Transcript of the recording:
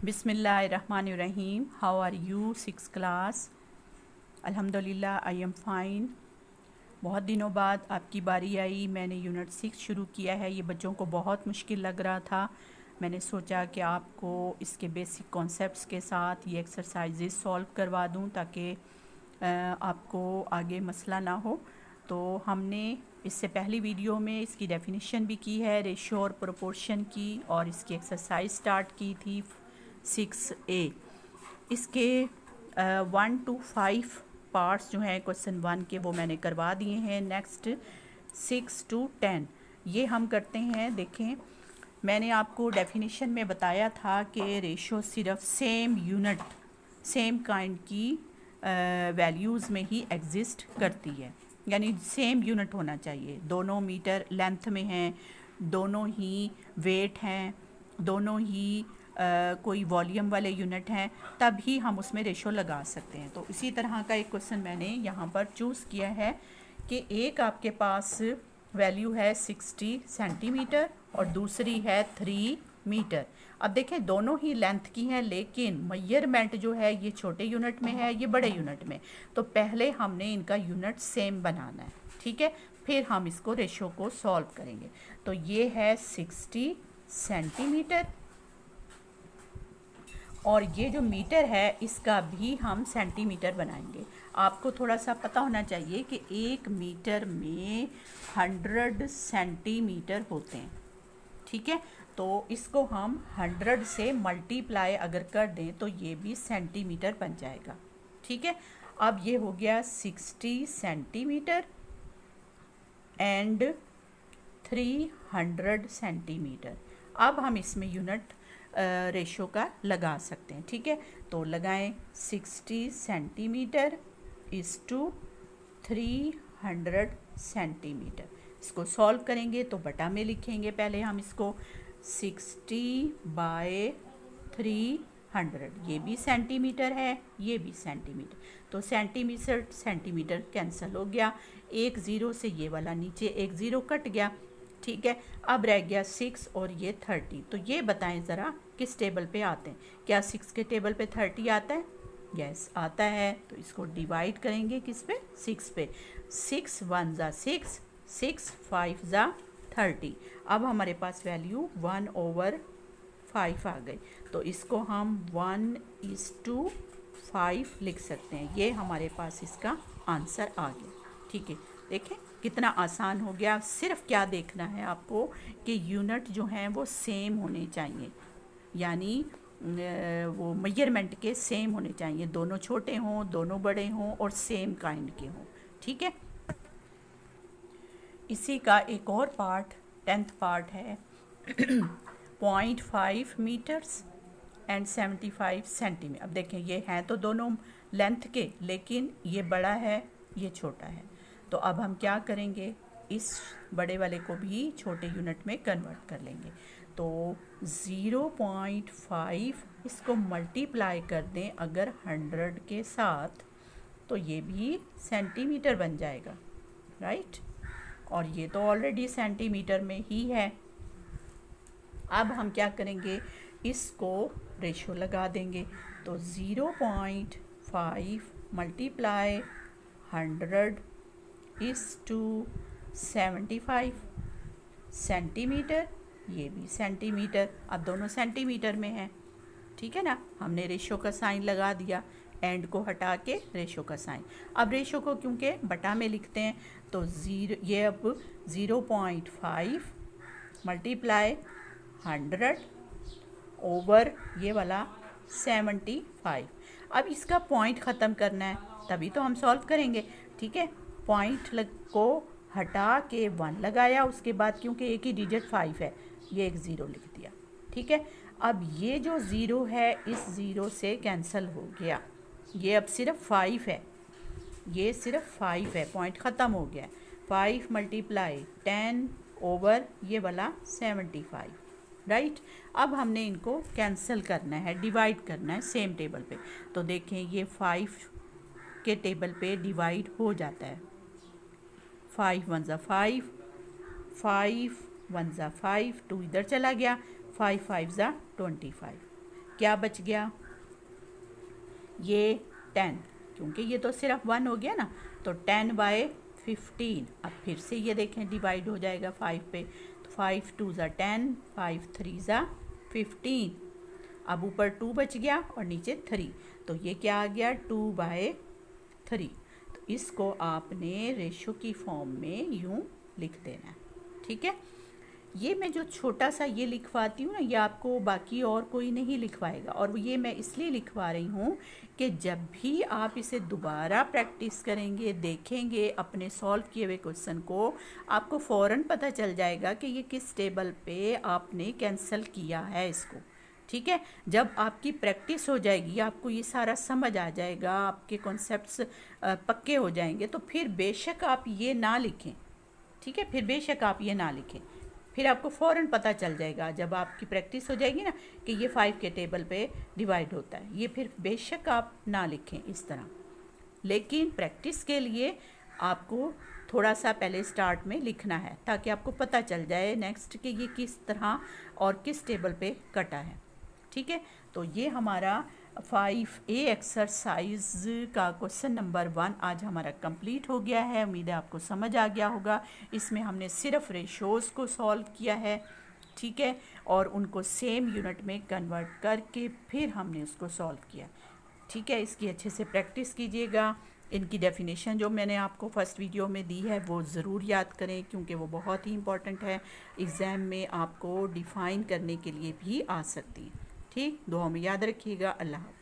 बिस्मिल्लाहिर्रहमानिर्रहीम। How are you? 6th class. अल्हम्दुलिल्लाह I M fine. बहुत दिनों बाद आपकी बारी आई। मैंने यूनिट 6 शुरू किया है। ये बच्चों को बहुत मुश्किल लग रहा था। मैंने सोचा कि आपको इसके बेसिक कॉन्सेप्ट्स के साथ ये एक्सरसाइजेस सॉल्व करवा दूं ताकि आपको आगे मसला ना हो। तो हमने इससे पहली वीडियो में इसकी डेफिनेशन भी की है, रेशो और प्रोपोर्शन की, और इसकी एक्सरसाइज स्टार्ट की थी 6A। इसके 1 to 5 पार्ट्स जो हैं क्वेश्चन 1 के वो मैंने करवा दिए हैं। नेक्स्ट 6 to 10 ये हम करते हैं। देखें, मैंने आपको डेफिनेशन में बताया था कि रेशो सिर्फ सेम यूनिट सेम काइंड की वैल्यूज़ में ही एग्जिस्ट करती है, यानी सेम यूनिट होना चाहिए। दोनों मीटर लेंथ में हैं, दोनों ही वेट हैं, दोनों ही कोई वॉल्यूम वाले यूनिट हैं, तभी हम उसमें रेशो लगा सकते हैं। तो इसी तरह का एक क्वेश्चन मैंने यहाँ पर चूज़ किया है कि एक आपके पास वैल्यू है 60 सेंटीमीटर और दूसरी है 3 मीटर। अब देखें, दोनों ही लेंथ की हैं, लेकिन मेजरमेंट जो है ये छोटे यूनिट में है, ये बड़े यूनिट में। तो पहले हमने इनका यूनिट सेम बनाना है, ठीक है, फिर हम इसको रेशो को सॉल्व करेंगे। तो ये है 60 सेंटीमीटर और ये जो मीटर है इसका भी हम सेंटीमीटर बनाएंगे। आपको थोड़ा सा पता होना चाहिए कि 1 मीटर में 100 सेंटीमीटर होते हैं, ठीक है। तो इसको हम 100 से मल्टीप्लाई अगर कर दें तो ये भी सेंटीमीटर बन जाएगा, ठीक है। अब ये हो गया 60 सेंटीमीटर एंड 300 सेंटीमीटर। अब हम इसमें यूनिट रेशो का लगा सकते हैं, ठीक है। तो लगाएं 60 सेंटीमीटर इज़ टू 300 सेंटीमीटर। इसको सॉल्व करेंगे तो बटा में लिखेंगे। पहले हम इसको 60/300, ये भी सेंटीमीटर है, ये भी सेंटीमीटर। तो सेंटीमीटर सेंटीमीटर कैंसिल हो गया। एक ज़ीरो से ये वाला नीचे एक ज़ीरो कट गया, ठीक है। अब रह गया 6 और ये 30। तो ये बताएं ज़रा किस टेबल पे आते हैं? क्या 6 के टेबल पे 30 आता है? यस आता है। तो इसको डिवाइड करेंगे किस पे? 6 पे। 6 1 ज़ा 6, 6 5 ज़ा 30। अब हमारे पास वैल्यू 1/5 आ गई। तो इसको हम 1:5 लिख सकते हैं। ये हमारे पास इसका आंसर आ गया, ठीक है। देखें कितना आसान हो गया। सिर्फ क्या देखना है आपको कि यूनिट जो हैं वो सेम होने चाहिए, यानी वो मेजरमेंट के सेम होने चाहिए। दोनों छोटे हों, दोनों बड़े हों और सेम काइंड के हों, ठीक है। इसी का एक और पार्ट 10th पार्ट है 0.5 मीटर्स एंड 75 सेंटीमीटर। अब देखें, ये हैं तो दोनों लेंथ के, लेकिन ये बड़ा है, ये छोटा है। तो अब हम क्या करेंगे, इस बड़े वाले को भी छोटे यूनिट में कन्वर्ट कर लेंगे। तो 0.5 इसको मल्टीप्लाई कर दें अगर 100 के साथ, तो ये भी सेंटीमीटर बन जाएगा, राइट। और ये तो ऑलरेडी सेंटीमीटर में ही है। अब हम क्या करेंगे, इसको रेशो लगा देंगे। तो 0.5 मल्टीप्लाई 100 इज़ टू 75 सेंटीमीटर, ये भी सेंटीमीटर। अब दोनों सेंटीमीटर में हैं, ठीक है ना। हमने रेशो का साइन लगा दिया, एंड को हटा के रेशो का साइन। अब रेशो को क्योंकि बटा में लिखते हैं तो ये अब 0.5 मल्टीप्लाई 100 ओवर ये वाला 75। अब इसका पॉइंट ख़त्म करना है, तभी तो हम सॉल्व करेंगे, ठीक है। पॉइंट को हटा के 1 लगाया, उसके बाद क्योंकि एक ही डिजिट 5 है, ये एक ज़ीरो लिख दिया, ठीक है। अब ये जो ज़ीरो है इस ज़ीरो से कैंसिल हो गया। ये अब सिर्फ 5 है, ये सिर्फ 5 है, पॉइंट ख़त्म हो गया। 5 मल्टीप्लाई 10 ओवर ये वाला 75, राइट। अब हमने इनको कैंसिल करना है, डिवाइड करना है सेम टेबल पे। तो देखें, ये 5 के टेबल पे डिवाइड हो जाता है। 5 1 ज़ा 5, 5 1 ज़ा 5, 2 इधर चला गया, 5 5 ज़ा 25। क्या बच गया, ये 10, क्योंकि ये तो सिर्फ 1 हो गया ना, तो 10/15। अब फिर से ये देखें डिवाइड हो जाएगा 5 पे, तो 5 2 ज़ा 10, 5 3 ज़ा 15। अब ऊपर 2 बच गया और नीचे 3, तो ये क्या आ गया 2/3। तो इसको आपने रेशो की फॉर्म में यूँ लिख देना है, ठीक है। ये मैं जो छोटा सा ये लिखवाती हूँ ना, ये आपको बाकी और कोई नहीं लिखवाएगा, और ये मैं इसलिए लिखवा रही हूँ कि जब भी आप इसे दोबारा प्रैक्टिस करेंगे, देखेंगे अपने सॉल्व किए हुए क्वेश्चन को, आपको फ़ौरन पता चल जाएगा कि ये किस टेबल पे आपने कैंसिल किया है इसको, ठीक है। जब आपकी प्रैक्टिस हो जाएगी, आपको ये सारा समझ आ जाएगा, आपके कॉन्सेप्ट्स पक्के हो जाएंगे, तो फिर बेशक आप ये ना लिखें, ठीक है, फिर बेशक आप ये ना लिखें, फिर आपको फ़ौरन पता चल जाएगा जब आपकी प्रैक्टिस हो जाएगी ना कि ये 5 के टेबल पे डिवाइड होता है, ये फिर बेशक आप ना लिखें इस तरह। लेकिन प्रैक्टिस के लिए आपको थोड़ा सा पहले स्टार्ट में लिखना है, ताकि आपको पता चल जाए नेक्स्ट कि ये किस तरह और किस टेबल पे कटा है, ठीक है। तो ये हमारा 5A एक्सरसाइज का क्वेश्चन नंबर 1 आज हमारा कंप्लीट हो गया है। उम्मीद है आपको समझ आ गया होगा। इसमें हमने सिर्फ रेशोज़ को सॉल्व किया है, ठीक है, और उनको सेम यूनिट में कन्वर्ट करके फिर हमने उसको सॉल्व किया, ठीक है। इसकी अच्छे से प्रैक्टिस कीजिएगा। इनकी डेफिनेशन जो मैंने आपको फर्स्ट वीडियो में दी है वो ज़रूर याद करें, क्योंकि वो बहुत ही इंपॉर्टेंट है, एग्ज़ाम में आपको डिफ़ाइन करने के लिए भी आ सकती है, ठीक। दुआ में याद रखिएगा। अल्लाह हाफ़िज़।